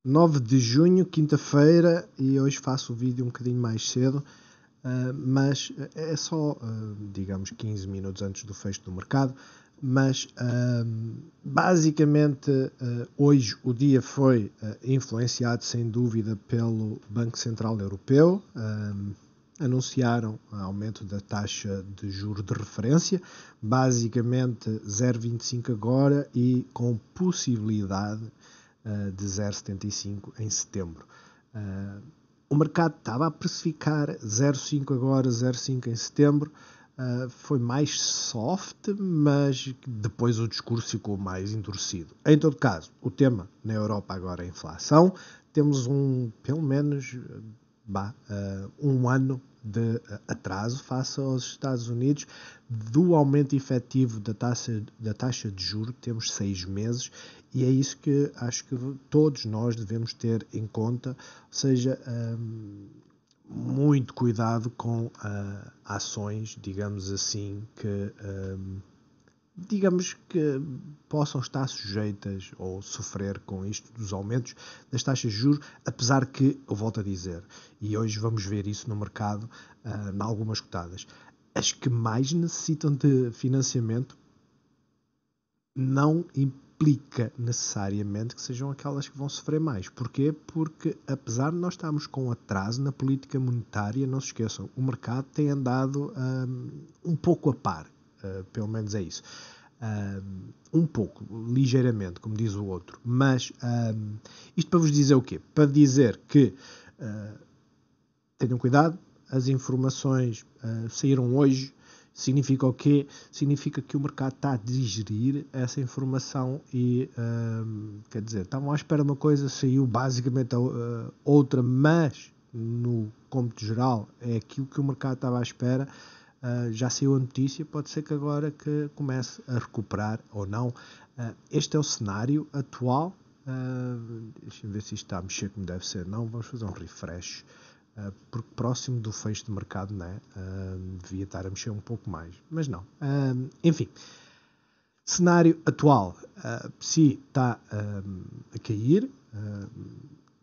9 de junho, quinta-feira, e hoje faço o vídeo um bocadinho mais cedo, mas é só, digamos, 15 minutos antes do fecho do mercado. Mas basicamente hoje o dia foi influenciado sem dúvida pelo Banco Central Europeu. Anunciaram aumento da taxa de juros de referência, basicamente 0,25 agora e com possibilidade de 0,75 em setembro. O mercado estava a precificar 0,5 agora, 0,5 em setembro. Foi mais soft, mas depois o discurso ficou mais endurecido. Em todo caso, o tema na Europa agora é a inflação. Temos pelo menos um ano de atraso face aos Estados Unidos. Do aumento efetivo da taxa de juros temos 6 meses, e é isso que acho que todos nós devemos ter em conta, ou seja, muito cuidado com ações, digamos assim, que possam estar sujeitas ou sofrer com isto dos aumentos das taxas de juros, apesar que, eu volto a dizer, e hoje vamos ver isso no mercado, em algumas cotadas, as que mais necessitam de financiamento não implica necessariamente que sejam aquelas que vão sofrer mais. Porquê? Porque, apesar de nós estarmos com atraso na política monetária, não se esqueçam, o mercado tem andado um pouco a par, pelo menos é isso. Um pouco, ligeiramente, como diz o outro. Mas isto para vos dizer o quê? Para dizer que tenham cuidado, as informações saíram hoje. Significa o quê? Significa que o mercado está a digerir essa informação e, quer dizer, estavam à espera de uma coisa, saiu basicamente outra, mas no cômputo geral é aquilo que o mercado estava à espera. Já saiu a notícia, pode ser que agora que comece a recuperar ou não. Este é o cenário atual. Deixa-me ver se isto está a mexer como deve ser. Não, vamos fazer um refresh. Porque próximo do fecho de mercado, né, devia estar a mexer um pouco mais, mas não. Enfim, cenário atual, PSI está a cair,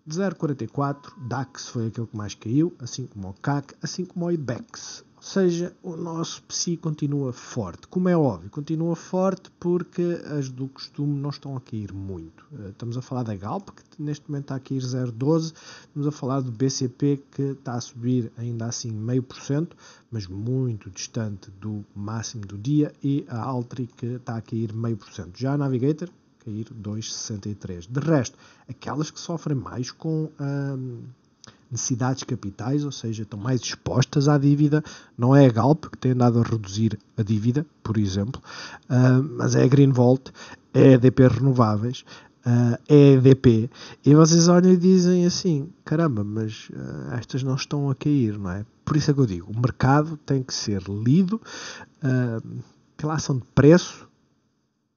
0,44, DAX foi aquele que mais caiu, assim como o CAC, assim como o IBEX. Ou seja, o nosso PSI continua forte. Como é óbvio, continua forte porque as do costume não estão a cair muito. Estamos a falar da Galp, que neste momento está a cair 0,12. Estamos a falar do BCP, que está a subir ainda assim 0,5%, mas muito distante do máximo do dia. E a Altri, que está a cair 0,5%. Já a Navigator, cair 2,63. De resto, aquelas que sofrem mais com necessidades capitais, ou seja, estão mais expostas à dívida, não é a Galp, que tem andado a reduzir a dívida, por exemplo, mas é a Greenvolt, é a EDP Renováveis, é a EDP, e vocês olham e dizem assim, caramba, mas estas não estão a cair, não é? Por isso é que eu digo, o mercado tem que ser lido pela ação de preço.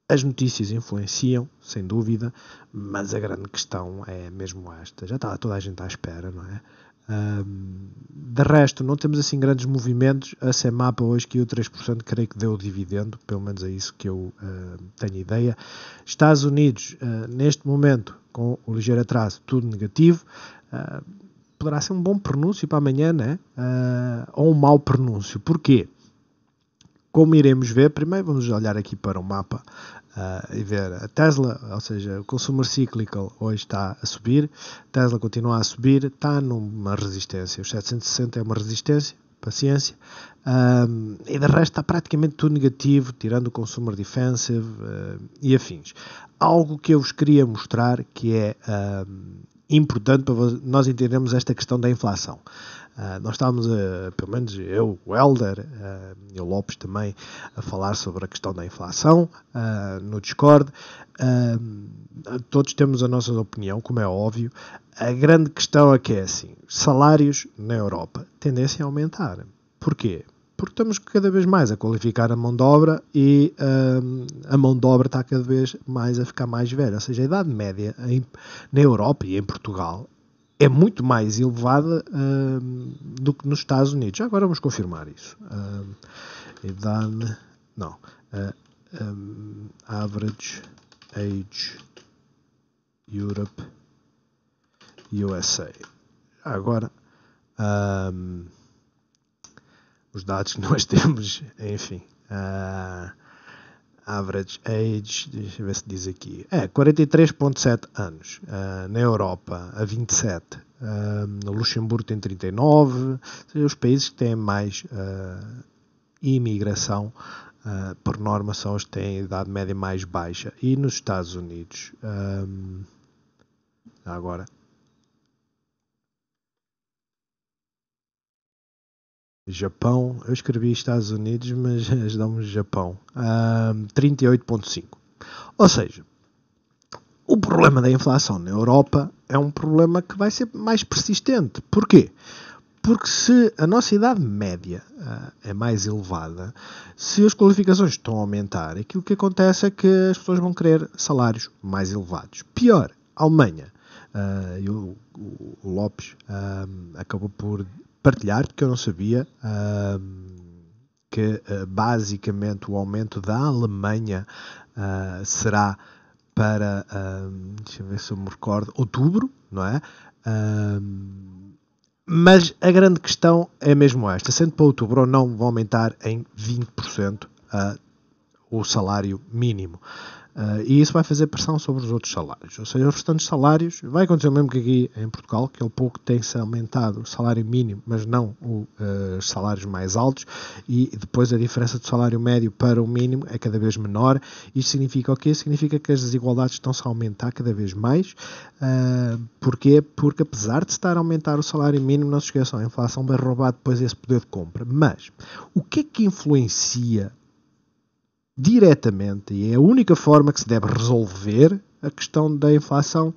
As notícias influenciam, sem dúvida, mas a grande questão é mesmo esta. Já está toda a gente à espera, não é? De resto, não temos assim grandes movimentos. A CEMAPA hoje caiu 3%, creio que deu dividendo, pelo menos é isso que eu tenho ideia. Estados Unidos, neste momento, com o ligeiro atraso, tudo negativo. Poderá ser um bom pronúncio para amanhã, né? Ou um mau pronúncio. Porquê? Como iremos ver, primeiro vamos olhar aqui para o mapa e ver a Tesla, ou seja, o Consumer Cyclical hoje está a subir, Tesla continua a subir, está numa resistência, os 760 é uma resistência, paciência, e de resto está praticamente tudo negativo, tirando o Consumer Defensive e afins. Algo que eu vos queria mostrar que é importante para nós entendermos esta questão da inflação. Nós estávamos, pelo menos eu, o Helder e o Lopes também, a falar sobre a questão da inflação no Discord. Todos temos a nossa opinião, como é óbvio. A grande questão é que é assim, salários na Europa tendem a aumentar. Porquê? Porque estamos cada vez mais a qualificar a mão de obra e a mão de obra está cada vez mais a ficar mais velha. Ou seja, a idade média na Europa e em Portugal é muito mais elevada do que nos Estados Unidos. Já agora vamos confirmar isso. Idade... Não. Average Age Europe USA. Agora, os dados que nós temos, enfim, average age, deixa eu ver se diz aqui, 43,7 anos, na Europa a 27, no Luxemburgo tem 39, os países que têm mais imigração, por norma, são os que têm a idade média mais baixa. E nos Estados Unidos, agora, Japão, eu escrevi Estados Unidos, mas dão-me Japão, 38,5. Ou seja, o problema da inflação na Europa é um problema que vai ser mais persistente. Porquê? Porque se a nossa idade média é mais elevada, se as qualificações estão a aumentar, aquilo que acontece é que as pessoas vão querer salários mais elevados. Pior, a Alemanha. O Lopes acabou por partilhar, porque eu não sabia, que basicamente o aumento da Alemanha será para, deixa eu ver se eu me recordo, outubro, não é? Mas a grande questão é mesmo esta, sendo para outubro ou não, vão aumentar em 20% o salário mínimo. E isso vai fazer pressão sobre os outros salários. Ou seja, os restantes salários, vai acontecer o mesmo que aqui em Portugal, que é o pouco que tem-se aumentado o salário mínimo, mas não os salários mais altos, e depois a diferença do salário médio para o mínimo é cada vez menor. Isto significa o quê? Significa que as desigualdades estão-se a aumentar cada vez mais. Porquê? Porque apesar de estar a aumentar o salário mínimo, não se esqueçam, a inflação vai roubar depois esse poder de compra. Mas o que é que influencia diretamente, e é a única forma que se deve resolver a questão da inflação?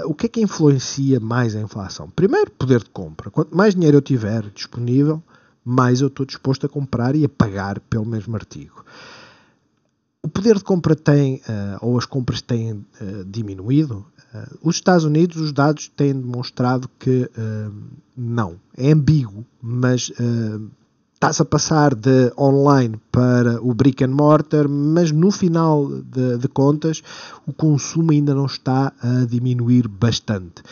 O que é que influencia mais a inflação? Primeiro, poder de compra. Quanto mais dinheiro eu tiver disponível, mais eu estou disposto a comprar e a pagar pelo mesmo artigo. O poder de compra tem, ou as compras têm diminuído. Os Estados Unidos, os dados têm demonstrado que não. É ambíguo, mas está-se a passar de online para o brick and mortar, mas no final de contas o consumo ainda não está a diminuir bastante.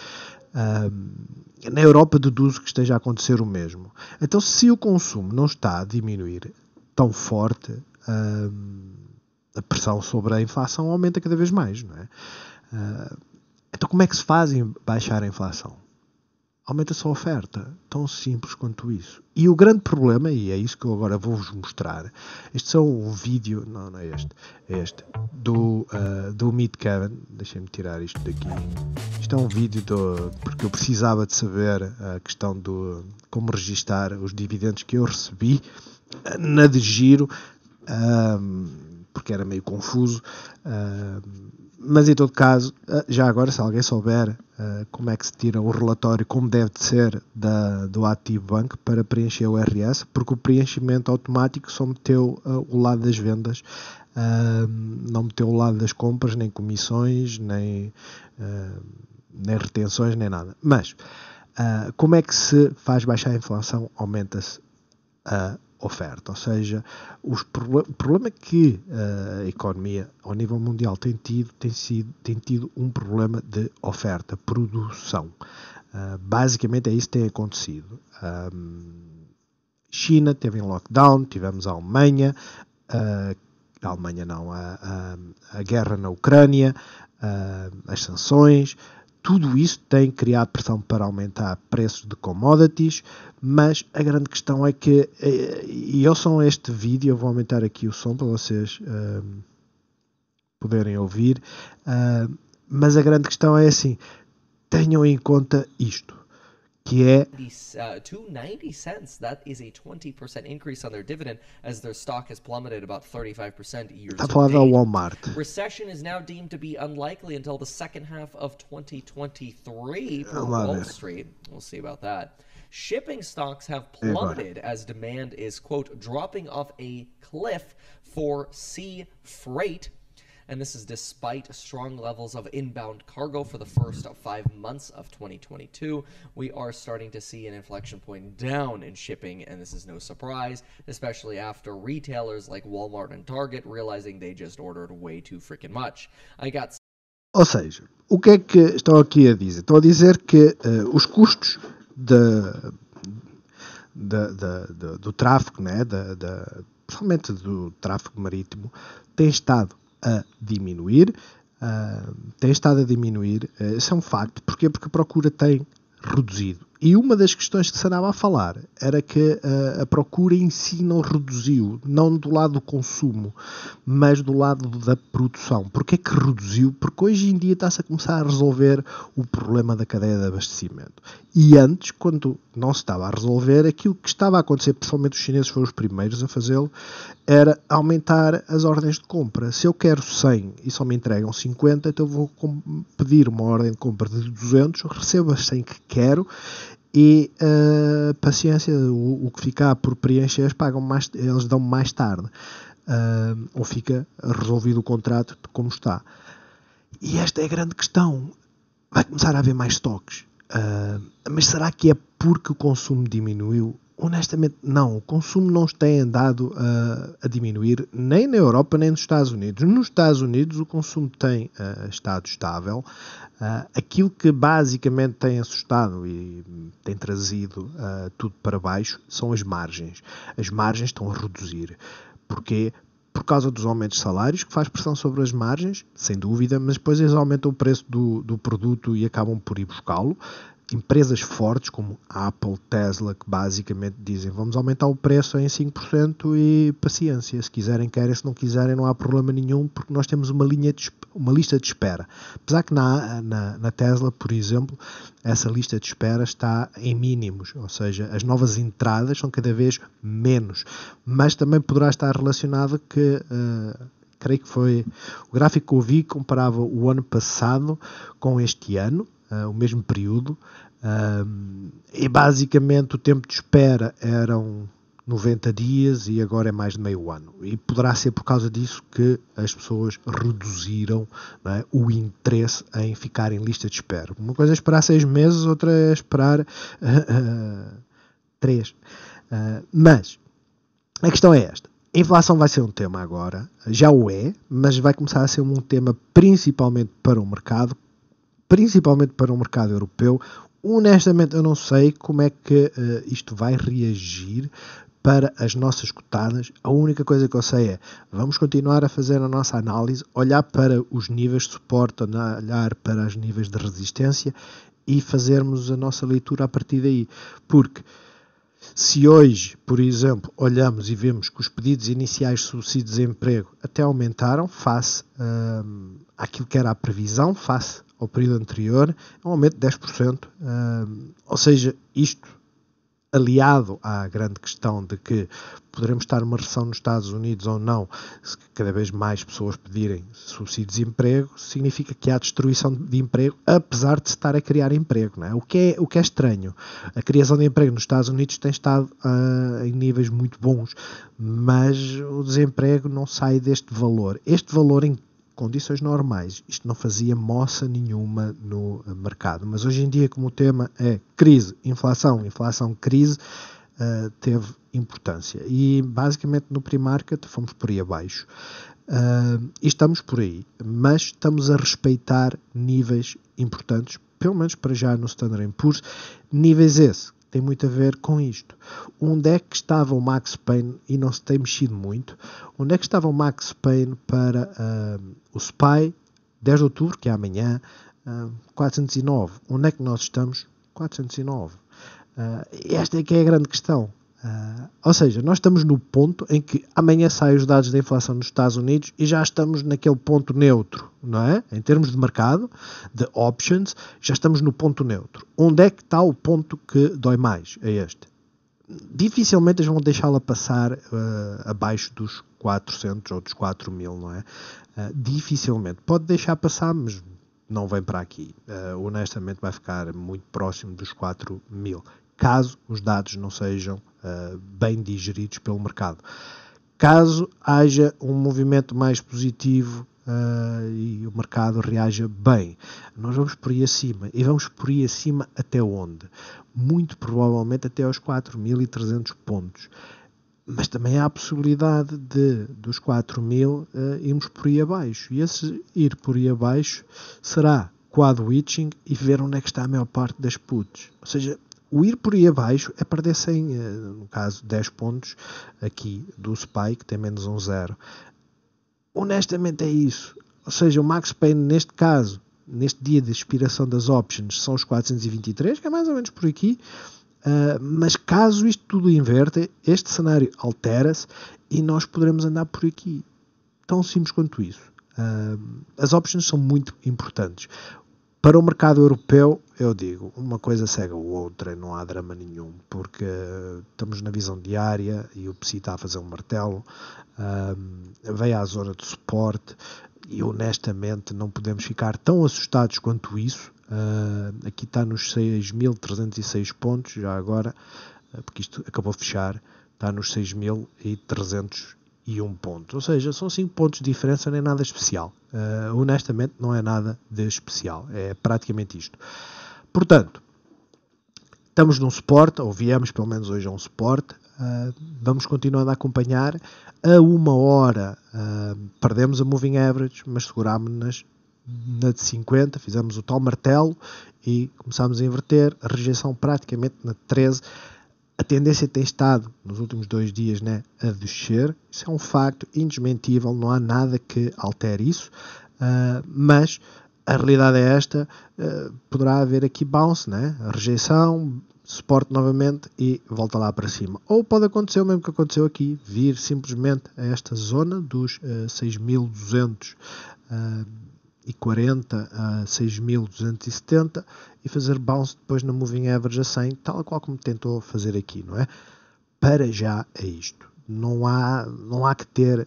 Na Europa deduzo que esteja a acontecer o mesmo. Então, se o consumo não está a diminuir tão forte, a pressão sobre a inflação aumenta cada vez mais, não é? Então, como é que se faz baixar a inflação? Aumenta-se a oferta. Tão simples quanto isso. E o grande problema, e é isso que eu agora vou-vos mostrar, este é um vídeo, não é este, é este, do Meet Kevin. Deixem-me tirar isto daqui. Isto é um vídeo porque eu precisava de saber a questão do como registar os dividendos que eu recebi na de giro, porque era meio confuso. Mas em todo caso, já agora, se alguém souber como é que se tira o relatório, como deve de ser do Ativo Banco para preencher o RS, porque o preenchimento automático só meteu o lado das vendas, não meteu o lado das compras, nem comissões, nem retenções, nem nada. Mas como é que se faz baixar a inflação? Aumenta-se a oferta, ou seja, o problema que a economia ao nível mundial tem tido um problema de oferta, produção. Basicamente é isso que tem acontecido. China teve em lockdown, tivemos a Alemanha, a guerra na Ucrânia, as sanções. Tudo isso tem criado pressão para aumentar preços de commodities, mas a grande questão é que, e eu só este vídeo, eu vou aumentar aqui o som para vocês poderem ouvir, mas a grande questão é assim, tenham em conta isto, que é to 90 cents. That is a 20% increase on their dividend as their stock has plummeted about 35% year está a to falar da date. Walmart. Recession is now deemed to be unlikely until the second half of 2023 per Vamos lá Wall ver. Street. We'll see about that. Shipping stocks have E agora? plummeted as demand is, quote, dropping off a cliff for sea freight. And this is despite strong levels of inbound cargo for the first 5 months of 2022. We are starting to see an inflection point down in shipping, and this is no surprise, especially after retailers like Walmart and Target realizing they just ordered way too freaking much. I got Ou seja, o que é que estão aqui a dizer? Estão a dizer que os custos do tráfego, né, principalmente do tráfego marítimo, têm estado a diminuir. Isso é um facto. Porquê? Porque a procura tem reduzido. E uma das questões que se andava a falar era que a procura em si não reduziu, não do lado do consumo, mas do lado da produção. Porquê que reduziu? Porque hoje em dia está-se a começar a resolver o problema da cadeia de abastecimento. E antes, quando não se estava a resolver, aquilo que estava a acontecer, principalmente os chineses foram os primeiros a fazê-lo, era aumentar as ordens de compra. Se eu quero 100 e só me entregam 50, então eu vou pedir uma ordem de compra de 200, recebo as 100 que quero e paciência, o que ficar por preencher eles dão mais tarde. Ou fica resolvido o contrato como está. E esta é a grande questão. Vai começar a haver mais estoques. Mas será que é porque o consumo diminuiu? Honestamente, não. O consumo não tem andado a diminuir, nem na Europa, nem nos Estados Unidos. Nos Estados Unidos, o consumo tem estado estável. Aquilo que basicamente tem assustado e tem trazido tudo para baixo são as margens. As margens estão a reduzir. Porquê? Por causa dos aumentos de salários, que faz pressão sobre as margens, sem dúvida, mas depois eles aumentam o preço do produto e acabam por ir buscá-lo. Empresas fortes como Apple, Tesla, que basicamente dizem vamos aumentar o preço em 5% e paciência, se quiserem querem, se não quiserem não há problema nenhum, porque nós temos uma lista de espera. Apesar que na Tesla, por exemplo, essa lista de espera está em mínimos, ou seja, as novas entradas são cada vez menos, mas também poderá estar relacionado que creio que foi o gráfico que eu vi, comparava o ano passado com este ano, o mesmo período, e basicamente o tempo de espera eram 90 dias e agora é mais de meio ano. E poderá ser por causa disso que as pessoas reduziram, não é, o interesse em ficar em lista de espera. Uma coisa é esperar 6 meses, outra é esperar 3. Mas a questão é esta. A inflação vai ser um tema agora, já o é, mas vai começar a ser um tema principalmente para o mercado europeu. Honestamente, eu não sei como é que isto vai reagir para as nossas cotadas. A única coisa que eu sei é, vamos continuar a fazer a nossa análise, olhar para os níveis de suporte, olhar para os níveis de resistência e fazermos a nossa leitura a partir daí. Porque se hoje, por exemplo, olhamos e vemos que os pedidos iniciais de subsídio de desemprego até aumentaram face àquilo que era a previsão, face ao período anterior, é um aumento de 10%. Ou seja, isto aliado à grande questão de que poderemos estar numa recessão nos Estados Unidos ou não, se cada vez mais pessoas pedirem subsídio de desemprego, significa que há destruição de emprego, apesar de se estar a criar emprego. Não é? O que é estranho. A criação de emprego nos Estados Unidos tem estado em níveis muito bons, mas o desemprego não sai deste valor. Este valor em condições normais, isto não fazia moça nenhuma no mercado, mas hoje em dia, como o tema é crise, inflação, crise, teve importância e basicamente no pre-market fomos por aí abaixo e estamos por aí, mas estamos a respeitar níveis importantes, pelo menos para já no Standard & Poor's, níveis esse tem muito a ver com isto. Onde é que estava o Max Pain e não se tem mexido muito? Onde é que estava o Max Pain para o SPY 10 de outubro, que é amanhã, 409? Onde é que nós estamos? 409. Esta é que é a grande questão. Ou seja, nós estamos no ponto em que amanhã saem os dados da inflação nos Estados Unidos e já estamos naquele ponto neutro, não é? Em termos de mercado, de options, já estamos no ponto neutro. Onde é que está o ponto que dói mais? É este. Dificilmente eles vão deixá-la passar abaixo dos 400 ou dos 4.000, não é? Dificilmente. Pode deixar passar, mas não vem para aqui. Honestamente vai ficar muito próximo dos 4.000. Caso os dados não sejam bem digeridos pelo mercado. Caso haja um movimento mais positivo e o mercado reaja bem, nós vamos por aí acima. E vamos por aí acima até onde? Muito provavelmente até aos 4.300 pontos. Mas também há a possibilidade de, dos 4.000, irmos por aí abaixo. E esse ir por aí abaixo será quad witching e ver onde é que está a maior parte das puts. Ou seja, o ir por aí abaixo é perder 100, no caso 10 pontos aqui do SPY, que tem menos 1,0. Honestamente é isso. Ou seja, o Max Payne neste caso, neste dia de expiração das options, são os 423, que é mais ou menos por aqui. Mas caso isto tudo inverte, este cenário altera-se e nós poderemos andar por aqui. Tão simples quanto isso. As options são muito importantes. Para o mercado europeu, eu digo, uma coisa cega a outra, não há drama nenhum, porque estamos na visão diária e o PSI está a fazer um martelo, veio à zona de suporte e honestamente não podemos ficar tão assustados quanto isso. Aqui está nos 6.306 pontos, já agora, porque isto acabou de fechar, está nos 6.301 pontos, ou seja, são 5 pontos de diferença, não é nada especial. Honestamente não é nada de especial, é praticamente isto. Portanto, estamos num suporte, ou viemos pelo menos hoje a um suporte, vamos continuando a acompanhar. A 1 hora perdemos a moving average, mas segurámos-nas na de 50, fizemos o tal martelo e começámos a inverter, a rejeição praticamente na 13. A tendência tem estado nos últimos 2 dias, né, a descer. Isso é um facto indesmentível, não há nada que altere isso, mas a realidade é esta. Poderá haver aqui bounce, né, a rejeição, suporte novamente e volta lá para cima. Ou pode acontecer o mesmo que aconteceu aqui, vir simplesmente a esta zona dos 6.240 a 6.270 e fazer bounce depois na moving average a 100, tal qual como tentou fazer aqui, não é? Para já é isto. Não há que ter,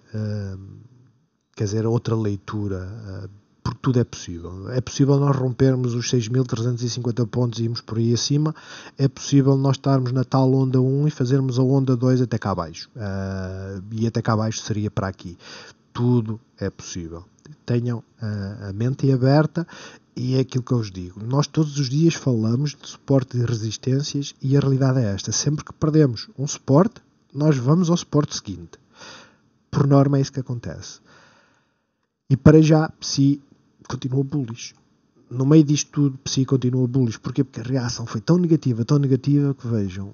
quer dizer, outra leitura, porque tudo é possível. É possível nós rompermos os 6.350 pontos e irmos por aí acima. É possível nós estarmos na tal onda 1 e fazermos a onda 2 até cá abaixo. E até cá abaixo seria para aqui. Tudo é possível. Tenham a mente aberta e é aquilo que eu vos digo. Nós todos os dias falamos de suporte e resistências e a realidade é esta. Sempre que perdemos um suporte, nós vamos ao suporte seguinte. Por norma é isso que acontece. E para já, PSI continua bullish. No meio disto tudo, PSI continua bullish. Porquê? Porque a reação foi tão negativa que vejam.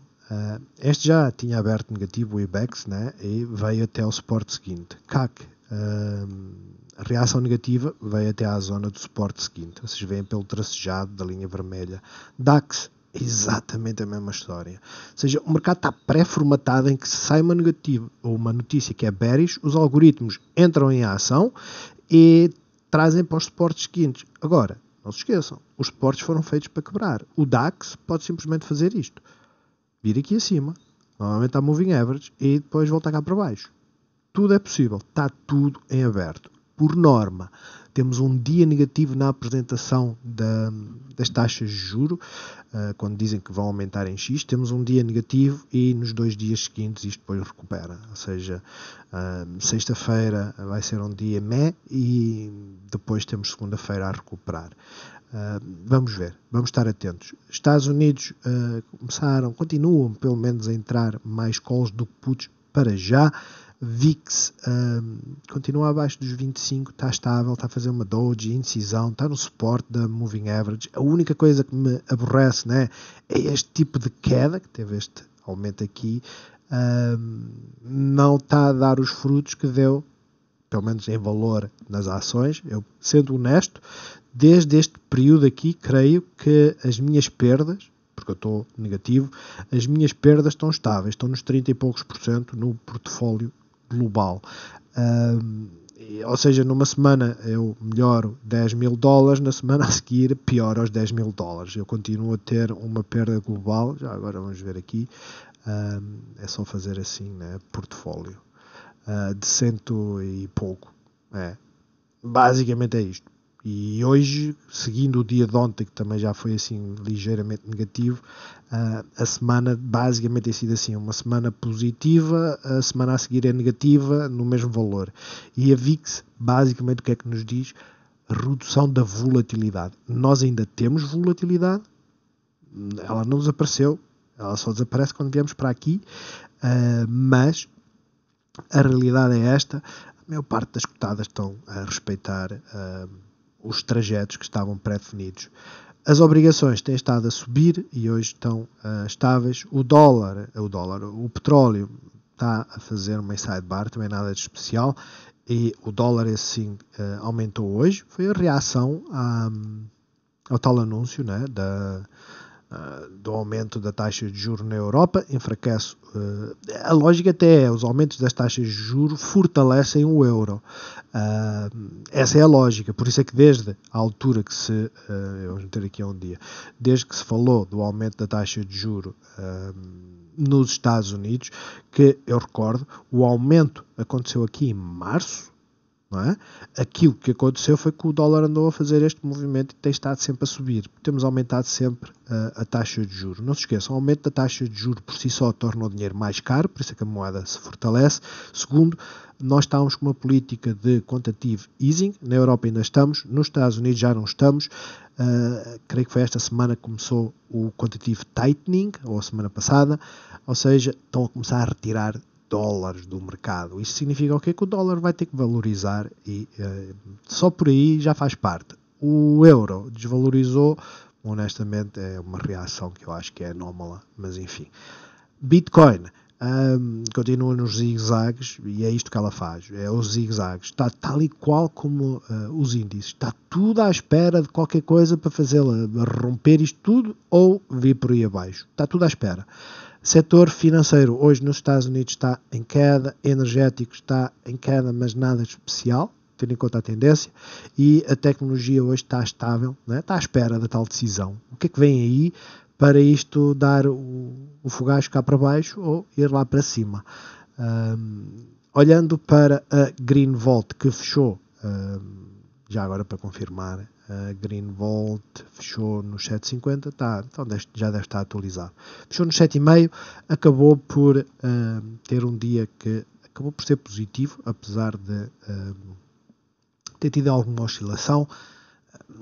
Este já tinha aberto negativo o IBEX, né? E veio até ao suporte seguinte. CAC. A reação negativa veio até à zona do suporte seguinte. Vocês veem pelo tracejado da linha vermelha. DAX, exatamente a mesma história. Ou seja, o mercado está pré-formatado em que se sai uma negativa ou uma notícia que é bearish, os algoritmos entram em ação e trazem para os suportes seguintes. Agora, não se esqueçam, os suportes foram feitos para quebrar. O DAX pode simplesmente fazer isto. Vir aqui acima, normalmente há moving average, e depois voltar cá para baixo. Tudo é possível, está tudo em aberto. Por norma, temos um dia negativo na apresentação das taxas de juros, quando dizem que vão aumentar em X, temos um dia negativo e nos 2 dias seguintes isto depois recupera. Ou seja, sexta-feira vai ser um dia meh e depois temos segunda-feira a recuperar. Vamos ver, vamos estar atentos. Estados Unidos continuam pelo menos a entrar mais calls do que puts para já. VIX continua abaixo dos 25, está estável, está a fazer uma doji, indecisão, está no suporte da moving average. A única coisa que me aborrece, né, é este tipo de queda, que teve este aumento aqui, não está a dar os frutos que deu, pelo menos em valor nas ações. Eu, sendo honesto, desde este período aqui, creio que as minhas perdas, porque eu estou negativo, as minhas perdas estão estáveis, estão nos 30 e poucos % no portfólio global. Ou seja, numa semana eu melhoro $10.000, na semana a seguir pioro aos $10.000. Eu continuo a ter uma perda global, já agora vamos ver aqui, é só fazer assim, né, portfólio, de 100 e pouco. Basicamente é isto. E hoje, seguindo o dia de ontem, que também já foi assim ligeiramente negativo, a semana basicamente tem sido assim, uma semana positiva, a semana a seguir é negativa no mesmo valor. E a VIX, basicamente o que é que nos diz? A redução da volatilidade. Nós ainda temos volatilidade, ela não desapareceu, ela só desaparece quando viemos para aqui, mas A realidade é esta, a maior parte das cotadas estão a respeitar os trajetos que estavam pré-definidos. As obrigações têm estado a subir e hoje estão estáveis. O petróleo está a fazer uma sidebar, também nada de especial, e o dólar assim aumentou hoje. Foi a reação ao tal anúncio, né, do aumento da taxa de juros na Europa. Enfraquece. A lógica até é, os aumentos das taxas de juros fortalecem o euro. Essa é a lógica. Por isso é que desde a altura que vamos meter aqui um dia, desde que se falou do aumento da taxa de juros nos Estados Unidos, que eu recordo, o aumento aconteceu aqui em março, não é? Aquilo que aconteceu foi que o dólar andou a fazer este movimento e tem estado sempre a subir. Temos aumentado sempre a taxa de juros. Não se esqueçam, o aumento da taxa de juros por si só torna o dinheiro mais caro, por isso é que a moeda se fortalece. Segundo, nós estamos com uma política de quantitative easing, na Europa ainda estamos, nos Estados Unidos já não estamos. Creio que foi esta semana que começou o quantitative tightening, ou a semana passada, ou seja, estão a começar a retirar dólares do mercado. Isto significa o quê? Que o dólar vai ter que valorizar e só por aí já faz parte. O euro desvalorizou, honestamente é uma reação que eu acho que é anómala, mas enfim. Bitcoin continua nos zigue-zagues e é isto que ela faz, é os zigue-zagues. Está tal e qual como os índices. Está tudo à espera de qualquer coisa para fazê-la romper isto tudo ou vir por aí abaixo. Está tudo à espera. Setor financeiro hoje nos Estados Unidos está em queda, energético está em queda, mas nada de especial, tendo em conta a tendência, e a tecnologia hoje está estável, né? Está à espera da tal decisão. O que é que vem aí para isto dar o fogacho cá para baixo ou ir lá para cima? Olhando para a Green Volt, que fechou, já agora para confirmar, a Green Volt fechou nos 7,50, então já deve estar atualizado. Fechou nos 7,5, acabou por ter um dia que acabou por ser positivo, apesar de ter tido alguma oscilação.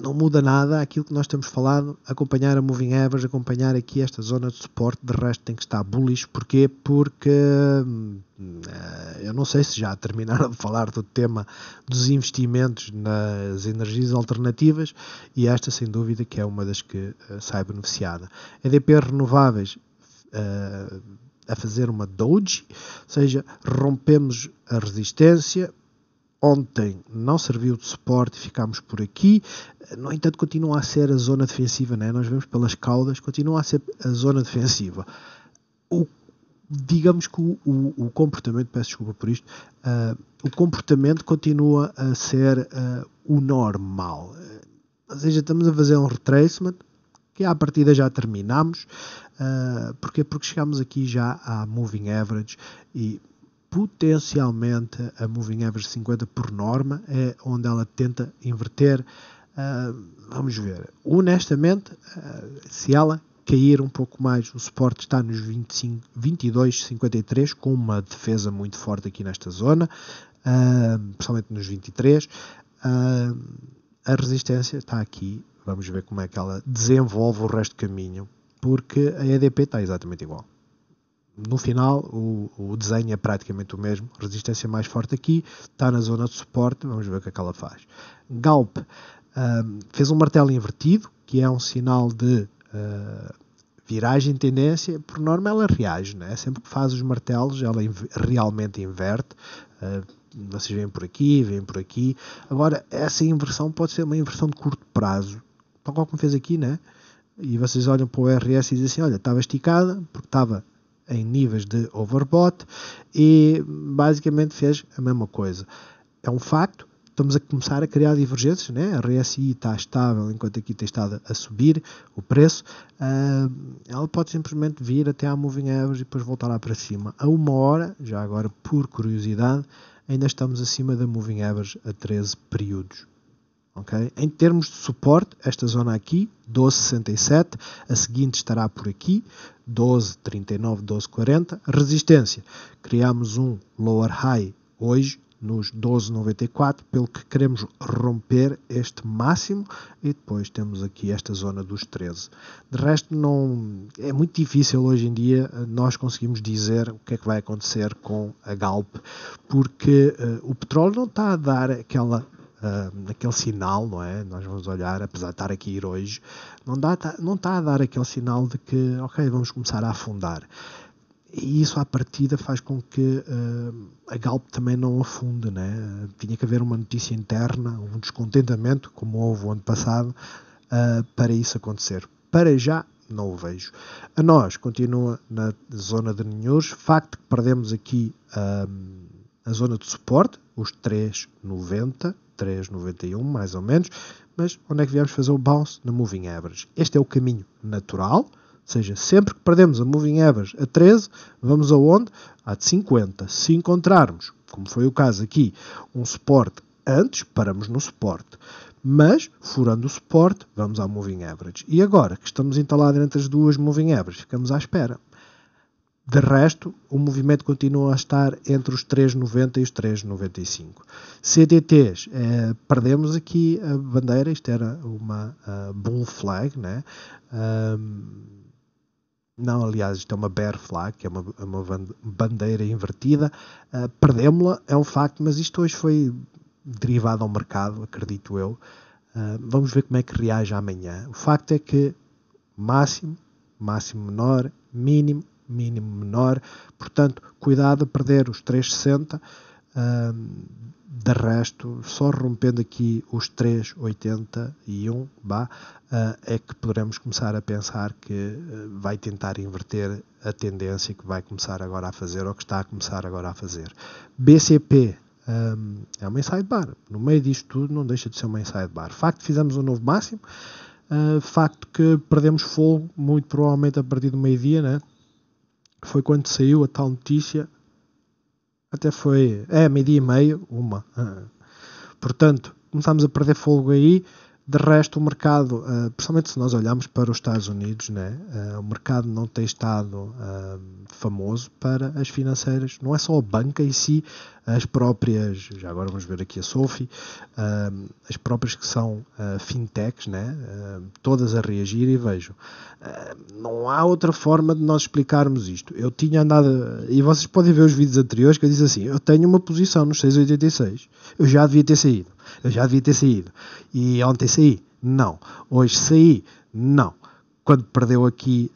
Não muda nada aquilo que nós temos falado, acompanhar a Moving Average, acompanhar aqui esta zona de suporte, de resto tem que estar bullish. Porquê? Porque eu não sei se já terminaram de falar do tema dos investimentos nas energias alternativas e esta sem dúvida que é uma das que sai beneficiada. EDP Renováveis a fazer uma doji, ou seja, rompemos a resistência. Ontem não serviu de suporte, ficámos por aqui. No entanto, continua a ser a zona defensiva, né? Nós vemos pelas caudas, continua a ser a zona defensiva. Digamos que o comportamento, peço desculpa por isto, o comportamento continua a ser o normal. Ou seja, estamos a fazer um retracement, que à partida já terminamos. Porquê? Porque chegamos aqui já à Moving Average e potencialmente a Moving Average 50 por norma é onde ela tenta inverter. Vamos ver. Honestamente, se ela cair um pouco mais, o suporte está nos 22,53 com uma defesa muito forte aqui nesta zona, principalmente nos 23. A resistência está aqui. Vamos ver como é que ela desenvolve o resto do caminho, porque a EDP está exatamente igual. No final, o desenho é praticamente o mesmo. Resistência mais forte aqui, está na zona de suporte. Vamos ver o que é que ela faz. Galp fez um martelo invertido, que é um sinal de viragem tendência. Por norma, ela reage, né? Sempre que faz os martelos, ela realmente inverte. Vocês veem por aqui, veem por aqui. Agora, essa inversão pode ser uma inversão de curto prazo, tal qual como fez aqui, né? E vocês olham para o RS e dizem assim, olha, estava esticada, porque estava em níveis de overbought e basicamente fez a mesma coisa. É um facto, estamos a começar a criar divergências, né? A RSI está estável enquanto aqui tem estado a subir o preço. Ela pode simplesmente vir até à Moving Average e depois voltar lá para cima. A uma hora, já agora por curiosidade, ainda estamos acima da Moving Average a 13 períodos. Okay? Em termos de suporte, esta zona aqui, 12,67, a seguinte estará por aqui, 12,39, 12,40. Resistência, criamos um lower high hoje, nos 12,94, pelo que queremos romper este máximo, e depois temos aqui esta zona dos 13. De resto, não é muito difícil hoje em dia nós conseguimos dizer o que é que vai acontecer com a Galp, porque o petróleo não está a dar aquele sinal, não é? Nós vamos olhar, apesar de estar aqui hoje, não está a dar aquele sinal de que, ok, vamos começar a afundar. E isso à partida faz com que a Galp também não afunde, né? Tinha que haver uma notícia interna, um descontentamento, como houve o ano passado, para isso acontecer. Para já, não o vejo. A nós continua na zona de ninhos, facto que perdemos aqui a zona de suporte, os 3,90, 3,91 mais ou menos, mas onde é que viemos fazer o bounce? Na Moving Average. Este é o caminho natural. Ou seja, sempre que perdemos a Moving Average a 13, vamos aonde? À de 50. Se encontrarmos, como foi o caso aqui, um suporte antes, paramos no suporte. Mas, furando o suporte, vamos à Moving Average. E agora, que estamos entalados entre as duas Moving Average, ficamos à espera. De resto, o movimento continua a estar entre os 3,90 e os 3,95. CDTs, perdemos aqui a bandeira, isto era uma bull flag, né? Não, aliás, isto é uma bear flag, que é uma bandeira invertida. Perdemos-la, é um facto, mas isto hoje foi derivado ao mercado, acredito eu. Vamos ver como é que reage amanhã. O facto é que máximo menor, mínimo menor. Portanto, cuidado a perder os 3,60. De resto, só rompendo aqui os 3,81, é que poderemos começar a pensar que vai tentar inverter a tendência que vai começar agora a fazer, ou que está a começar agora a fazer. BCP é uma inside bar. No meio disto tudo, não deixa de ser uma inside bar. Facto que fizemos um novo máximo, facto que perdemos fogo, muito provavelmente a partir do meio-dia, né? Foi quando saiu a tal notícia. Até foi, meio-dia e meio, uma. Portanto, começámos a perder fogo aí. De resto, o mercado, principalmente se nós olharmos para os Estados Unidos, né, o mercado não tem estado famoso para as financeiras. Não é só a banca em si, as próprias, já agora vamos ver aqui a Sophie, as próprias que são fintechs, né, todas a reagir, e vejam, não há outra forma de nós explicarmos isto. Eu tinha andado, e vocês podem ver os vídeos anteriores, que eu disse assim, eu tenho uma posição nos 6,86, eu já devia ter saído. E ontem saí? Não. Hoje saí? Não. Quando perdeu aqui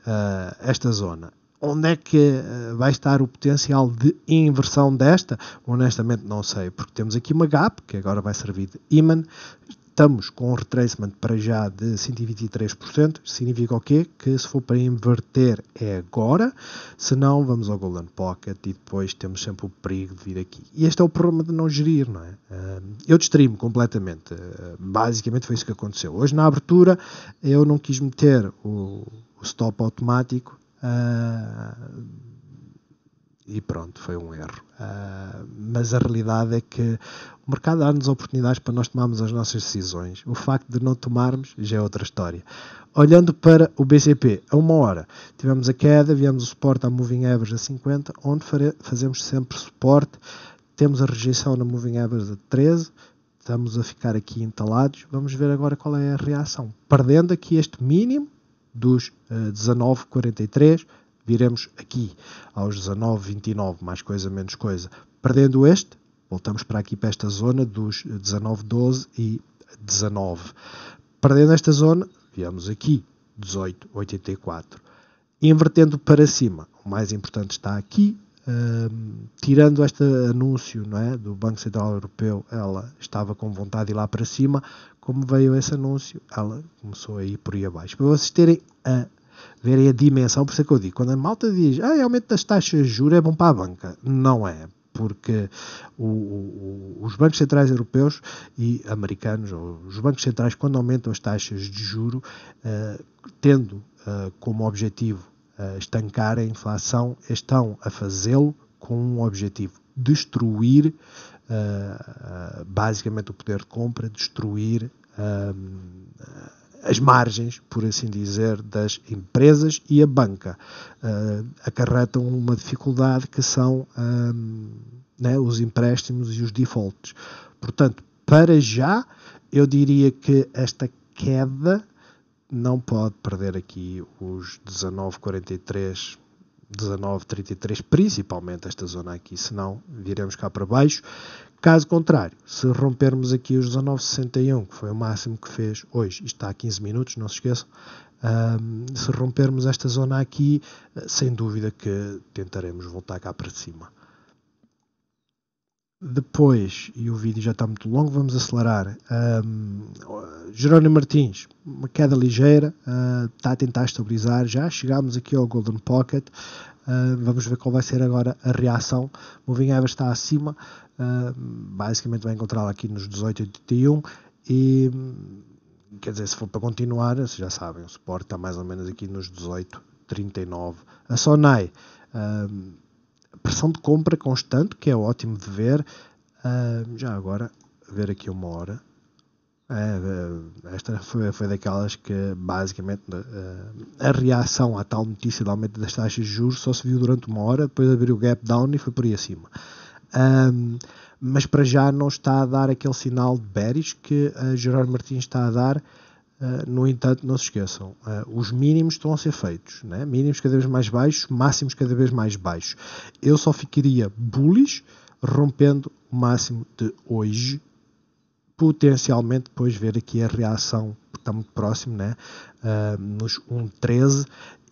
esta zona. Onde é que vai estar o potencial de inversão desta? Honestamente não sei, porque temos aqui uma gap, que agora vai servir de imã. Estamos com um retracement para já de 123%. Significa o quê? Que se for para inverter é agora, se não vamos ao Golden Pocket e depois temos sempre o perigo de vir aqui. E este é o problema de não gerir, não é? Eu distraí-me completamente. Basicamente foi isso que aconteceu. Hoje na abertura eu não quis meter o stop automático e pronto, foi um erro. Mas a realidade é que o mercado dá-nos oportunidades para nós tomarmos as nossas decisões. O facto de não tomarmos já é outra história. Olhando para o BCP, a uma hora tivemos a queda, viemos o suporte à Moving Average a 50, onde fazemos sempre suporte. Temos a rejeição na Moving Average a 13, estamos a ficar aqui entalados. Vamos ver agora qual é a reação. Perdendo aqui este mínimo dos 19,43, viremos aqui aos 19,29, mais coisa, menos coisa. Perdendo este, voltamos para aqui, para esta zona dos 19,12 e 19. Perdendo esta zona, viemos aqui, 18,84. Invertendo para cima, o mais importante está aqui. Tirando este anúncio, não é, do Banco Central Europeu, ela estava com vontade de ir lá para cima. Como veio esse anúncio, ela começou a ir por aí abaixo. Para vocês verem a dimensão, por isso é que eu digo, quando a malta diz aumento das taxas de juros é bom para a banca, não é, porque os bancos centrais europeus e americanos, ou os bancos centrais, quando aumentam as taxas de juros, tendo como objetivo estancar a inflação, estão a fazê-lo com um objetivo: destruir basicamente o poder de compra, destruir as margens, por assim dizer, das empresas e a banca. Acarretam uma dificuldade que são né, os empréstimos e os defaults. Portanto, para já, eu diria que esta queda não pode perder aqui os 19,43, 19,33, principalmente esta zona aqui, senão viremos cá para baixo. Caso contrário, se rompermos aqui os 19,61, que foi o máximo que fez hoje, isto está a 15 minutos, não se esqueçam, se rompermos esta zona aqui, sem dúvida que tentaremos voltar cá para cima. Depois, e o vídeo já está muito longo, vamos acelerar. Jerónimo Martins, uma queda ligeira, está a tentar estabilizar, já chegámos aqui ao Golden Pocket, vamos ver qual vai ser agora a reação. Moving Average está acima, basicamente vai encontrá-la aqui nos 18,81 e quer dizer, se for para continuar, vocês já sabem, o suporte está mais ou menos aqui nos 18,39. A Sonai, pressão de compra constante, que é ótimo de ver. Já agora, ver aqui uma hora. Esta foi daquelas que, basicamente, a reação à tal notícia de aumento das taxas de juros só se viu durante uma hora, depois abriu o gap down e foi por aí acima. Mas para já não está a dar aquele sinal de bearish que a Jerónimo Martins está a dar. No entanto, não se esqueçam, os mínimos estão a ser feitos, né? Mínimos cada vez mais baixos, máximos cada vez mais baixos. Eu só ficaria bullish rompendo o máximo de hoje, potencialmente depois ver aqui a reação, porque está muito próximo, né? Nos 1,13,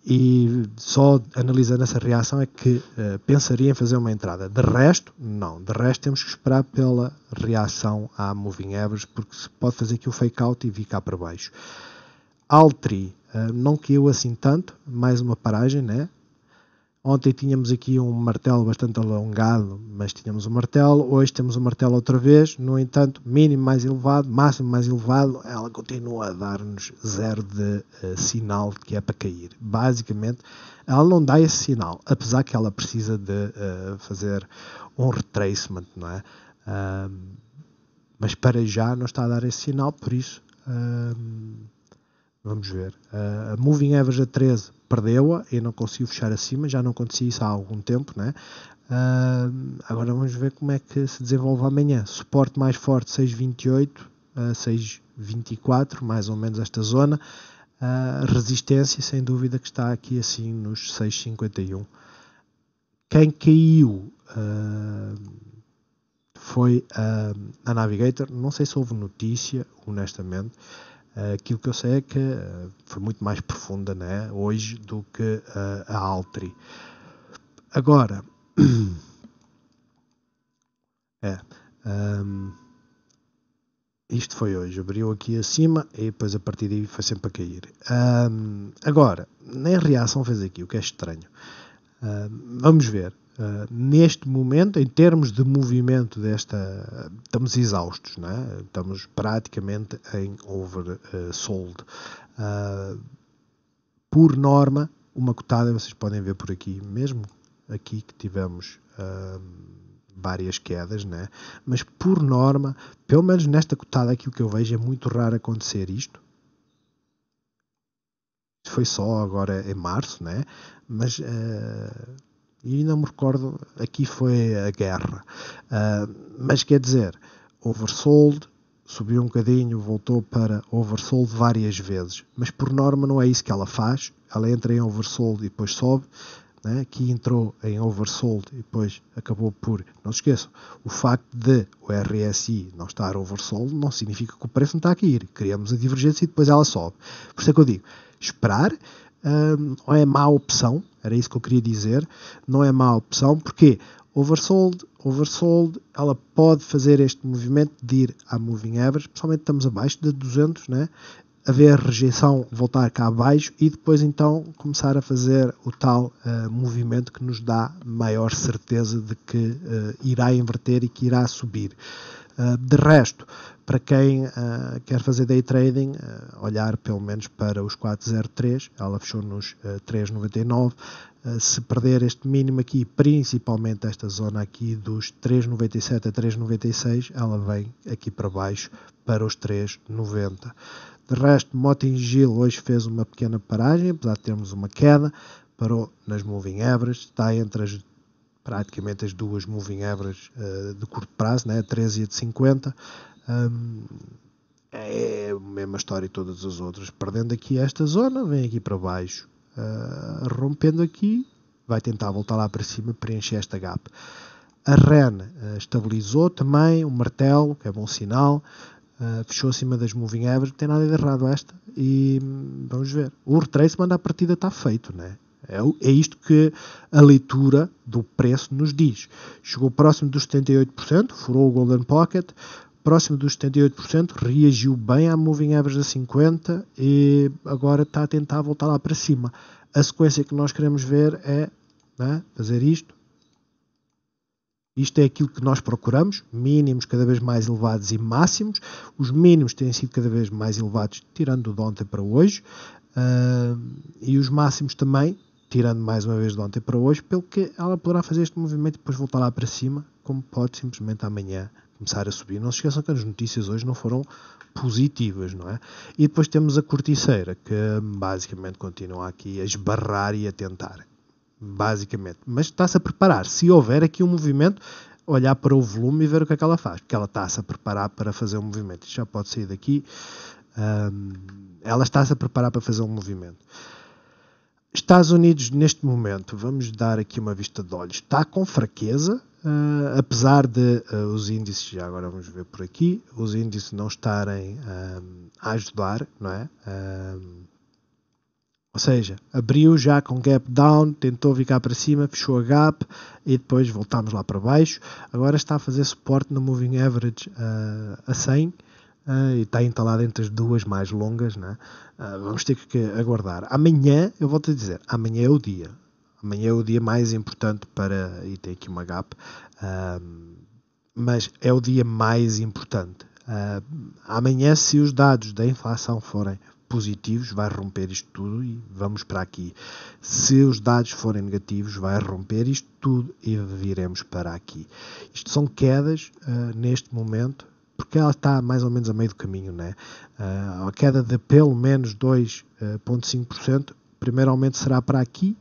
e só analisando essa reação é que pensaria em fazer uma entrada. De resto, não. De resto, temos que esperar pela reação à Moving Average, porque se pode fazer aqui o fake out e vir cá para baixo. Altri não caiu assim tanto, mais uma paragem, né? Ontem tínhamos aqui um martelo bastante alongado, mas tínhamos um martelo. Hoje temos um martelo outra vez. No entanto, mínimo mais elevado, máximo mais elevado. Ela continua a dar-nos zero de sinal que é para cair. Basicamente, ela não dá esse sinal, apesar que ela precisa de fazer um retracement, não é? Mas para já não está a dar esse sinal, por isso... vamos ver. A Moving Average a 13 perdeu-a e não conseguiu fechar acima. Já não acontecia isso há algum tempo, né? Agora vamos ver como é que se desenvolve amanhã. Suporte mais forte 6,28, 6,24, mais ou menos esta zona. Resistência, sem dúvida, que está aqui assim nos 6,51. Quem caiu foi a Navigator. Não sei se houve notícia, honestamente. Aquilo que eu sei é que foi muito mais profunda, né, hoje do que a Altri. Agora, isto foi hoje, abriu aqui acima e depois a partir daí foi sempre a cair. Agora, nem reação fez aqui, o que é estranho. Vamos ver. Neste momento, em termos de movimento estamos exaustos, né? Estamos praticamente em oversold. Por norma, uma cotada, vocês podem ver por aqui, mesmo aqui que tivemos várias quedas, né? Mas por norma, pelo menos nesta cotada, aquilo que eu vejo é muito raro acontecer isto. Foi só agora em março, né? Mas... e não me recordo, aqui foi a guerra. Mas quer dizer, oversold, subiu um bocadinho, voltou para oversold várias vezes. Mas por norma não é isso que ela faz. Ela entra em oversold e depois sobe. Né? Aqui entrou em oversold e depois acabou por... Não se esqueçam, o facto de o RSI não estar oversold não significa que o preço não está a cair. Criamos a divergência e depois ela sobe. Por isso é que eu digo, esperar... não é má opção, era isso que eu queria dizer, não é má opção, porque oversold, ela pode fazer este movimento de ir à moving average, principalmente estamos abaixo de 200, né? Haver rejeição, voltar cá abaixo e depois então começar a fazer o tal movimento que nos dá maior certeza de que irá inverter e que irá subir. De resto, para quem quer fazer day trading, olhar pelo menos para os 4,03, ela fechou nos 3,99. Se perder este mínimo aqui, principalmente esta zona aqui dos 3,97 a 3,96, ela vem aqui para baixo para os 3,90. De resto, Mota-Engil hoje fez uma pequena paragem, apesar de termos uma queda, parou nas moving averages, está entre praticamente as duas moving averages de curto prazo, né? A 13 e a de 50. É a mesma história que todas as outras. Perdendo aqui esta zona, vem aqui para baixo, rompendo aqui, vai tentar voltar lá para cima, preencher esta gap. A REN estabilizou também, o martelo, que é bom sinal, fechou acima das moving averages, não tem nada de errado esta, e vamos ver. O retracement à partida está feito, né? É isto que a leitura do preço nos diz. Chegou próximo dos 78%, furou o Golden Pocket, próximo dos 78%, reagiu bem à moving average a 50 e agora está a tentar voltar lá para cima. A sequência que nós queremos ver é, né, fazer isto. Isto é aquilo que nós procuramos, mínimos cada vez mais elevados e máximos. Os mínimos têm sido cada vez mais elevados, tirando de ontem para hoje, e os máximos também, tirando mais uma vez de ontem para hoje, pelo que ela poderá fazer este movimento e depois voltar lá para cima, como pode simplesmente amanhã começar a subir. Não se esqueçam que as notícias hoje não foram positivas, não é? E depois temos a corticeira, que basicamente continua aqui a esbarrar e a tentar. Basicamente. Mas está-se a preparar. Se houver aqui um movimento, olhar para o volume e ver o que é que ela faz. Porque ela está-se a preparar para fazer um movimento. Isto já pode sair daqui. Ela está-se a preparar para fazer um movimento. Estados Unidos, neste momento, vamos dar aqui uma vista de olhos, está com fraqueza, apesar de os índices, já agora vamos ver por aqui, os índices não estarem a ajudar, não é? Ou seja, abriu já com gap down, tentou ficar para cima, fechou a gap e depois voltámos lá para baixo. Agora está a fazer suporte na moving average a 100 e está entalado entre as duas mais longas, né? Vamos ter que aguardar. Amanhã, eu volto a dizer, amanhã é o dia. Amanhã é o dia mais importante para... E tem aqui uma gap. Mas é o dia mais importante. Amanhã, se os dados da inflação forem positivos, vai romper isto tudo e vamos para aqui. Se os dados forem negativos, vai romper isto tudo e viremos para aqui. Isto são quedas neste momento, porque ela está mais ou menos a meio do caminho, né? A queda de pelo menos 2,5%, o primeiro aumento será para aqui,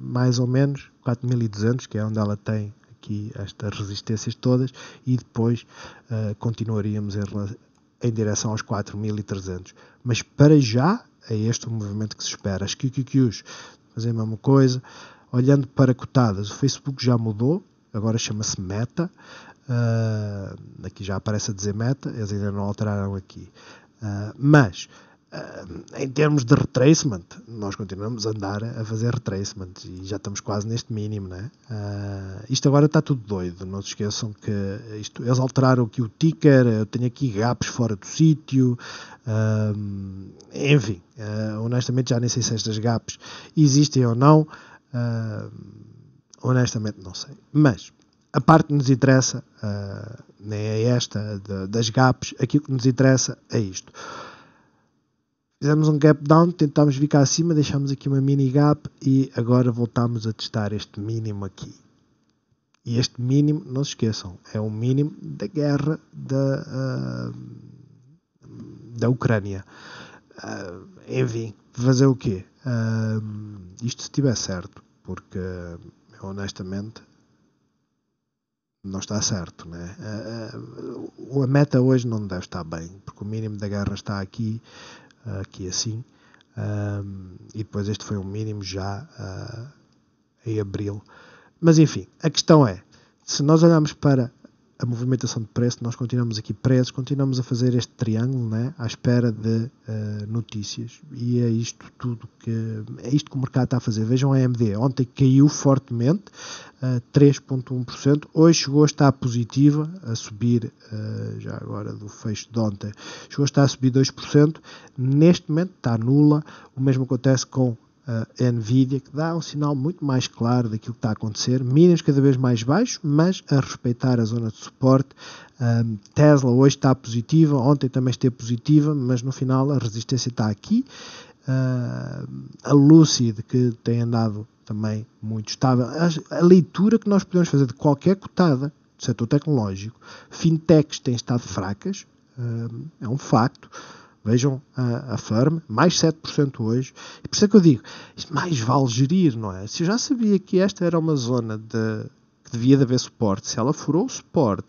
mais ou menos 4.200, que é onde ela tem aqui estas resistências todas, e depois continuaríamos em direção aos 4.300. Mas para já é este o movimento que se espera. As QQQs fazem a mesma coisa. Olhando para cotadas, o Facebook já mudou, agora chama-se Meta. Aqui já aparece a dizer Meta, eles ainda não alteraram aqui. Mas em termos de retracement, nós continuamos a andar a fazer retracement e já estamos quase neste mínimo, né? Isto agora está tudo doido, não se esqueçam que eles alteraram aqui o ticker, eu tenho aqui gaps fora do sítio, enfim, honestamente já nem sei se estas gaps existem ou não, honestamente não sei, mas a parte que nos interessa nem é esta das gaps, aquilo que nos interessa é isto. Fizemos um gap down, tentámos vir cá acima, deixámos aqui uma mini gap e agora voltamos a testar este mínimo aqui. E este mínimo, não se esqueçam, é o mínimo da guerra da Ucrânia. Enfim, fazer o quê? Isto se estiver certo, porque honestamente não está certo, né? A meta hoje não deve estar bem, porque o mínimo da guerra está aqui assim, e depois este foi um mínimo já em abril. Mas enfim, a questão é, se nós olharmos para a movimentação de preço, nós continuamos aqui presos, continuamos a fazer este triângulo, né, à espera de notícias, e é isto tudo é isto que o mercado está a fazer. Vejam a AMD, ontem caiu fortemente, 3,1%, hoje chegou a estar positiva, a subir, já agora do fecho de ontem, chegou a estar a subir 2%, neste momento está nula. O mesmo acontece com a Nvidia, que dá um sinal muito mais claro daquilo que está a acontecer, mínimos cada vez mais baixos, mas a respeitar a zona de suporte. Tesla hoje está positiva, ontem também esteve positiva, mas no final a resistência está aqui. A Lucid, que tem andado também muito estável. A leitura que nós podemos fazer de qualquer cotada do setor tecnológico, fintechs têm estado fracas, é um facto. Vejam a Firm, mais 7% hoje. E por isso é que eu digo, isto mais vale gerir, não é? Se eu já sabia que esta era uma zona que devia de haver suporte, se ela furou o suporte,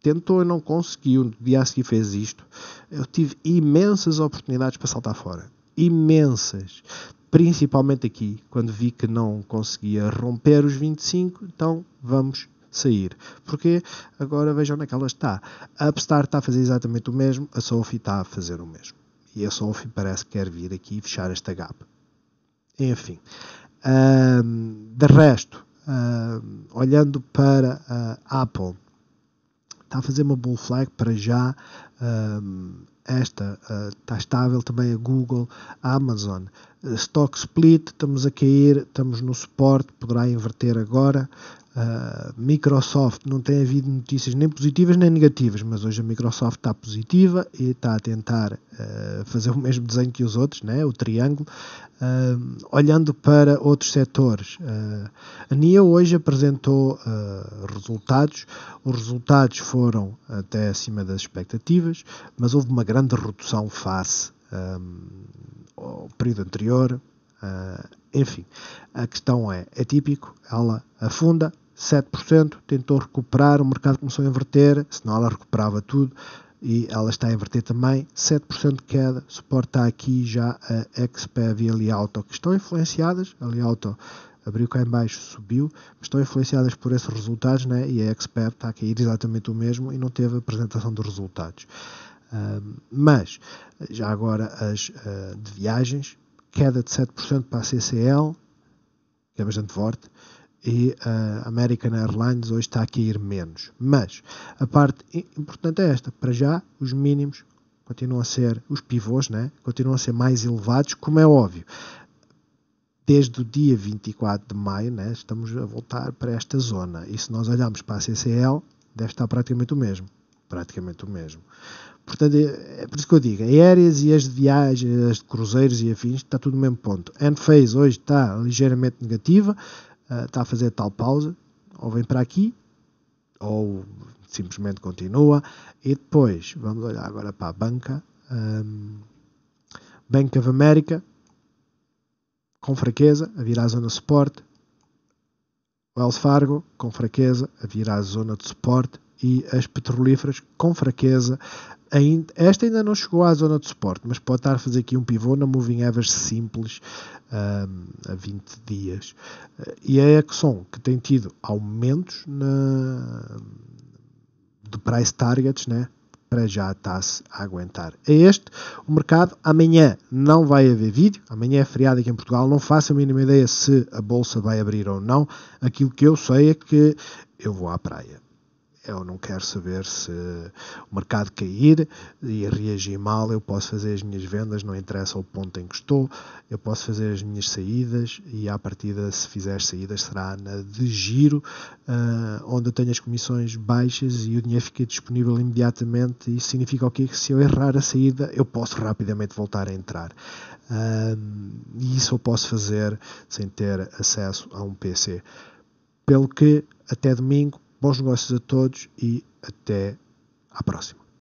tentou e não conseguiu, no dia a seguir fez isto, eu tive imensas oportunidades para saltar fora. Imensas. Principalmente aqui, quando vi que não conseguia romper os 25, então vamos sair. Porque agora vejam onde é que ela está. A Upstart está a fazer exatamente o mesmo, a Sophie está a fazer o mesmo. E a Sophie parece que quer vir aqui e fechar esta gap. Enfim. De resto, olhando para a Apple, está a fazer uma bull flag para já. Esta está estável, também a Google, a Amazon. Stock split, estamos a cair, estamos no suporte, poderá inverter agora. Microsoft, não tem havido notícias nem positivas nem negativas, mas hoje a Microsoft está positiva e está a tentar fazer o mesmo desenho que os outros, né? O triângulo. Olhando para outros setores, a NIO hoje apresentou resultados. Os resultados foram até acima das expectativas, mas houve uma grande redução face ao período anterior. Enfim, a questão é típico, ela afunda 7%, tentou recuperar, o mercado começou a inverter, senão ela recuperava tudo, e ela está a inverter também, 7% de queda, suporta aqui já a XPEV e a Li Auto, que estão influenciadas, a Li Auto abriu cá em baixo, subiu, mas estão influenciadas por esses resultados, né? E a XPEV está a cair exatamente o mesmo e não teve a apresentação dos resultados. Mas, já agora as de viagens, queda de 7% para a CCL, que é bastante forte, e a American Airlines hoje está a cair menos. Mas a parte importante é esta, para já os mínimos continuam a ser, os pivôs, né? Continuam a ser mais elevados, como é óbvio. Desde o dia 24 de maio, né, estamos a voltar para esta zona, e se nós olharmos para a CCL, deve estar praticamente o mesmo. Portanto, é por isso que eu digo, aéreas e as de viagens, as de cruzeiros e afins, está tudo no mesmo ponto. Enphase hoje está ligeiramente negativa, está a fazer tal pausa, ou vem para aqui, ou simplesmente continua, e depois, vamos olhar agora para a banca, Bank of America, com fraqueza, a virar a zona de suporte, Wells Fargo, com fraqueza, a virar a zona de suporte, e as petrolíferas com fraqueza. Esta ainda não chegou à zona de suporte, mas pode estar a fazer aqui um pivô na Moving Average simples a 20 dias. E a Exxon, que tem tido aumentos de price targets, né? Para já está-se a aguentar. É o mercado. Amanhã não vai haver vídeo, amanhã é feriado aqui em Portugal, não faço a mínima ideia se a bolsa vai abrir ou não. Aquilo que eu sei é que eu vou à praia. Eu não quero saber se o mercado cair e reagir mal, eu posso fazer as minhas vendas, não interessa o ponto em que estou, eu posso fazer as minhas saídas e à partida, se fizer as saídas, será na de giro, onde eu tenho as comissões baixas e o dinheiro fica disponível imediatamente. Isso significa o quê? Que se eu errar a saída, eu posso rapidamente voltar a entrar. E isso eu posso fazer sem ter acesso a um PC. Pelo que, até domingo, bons negócios a todos e até à próxima.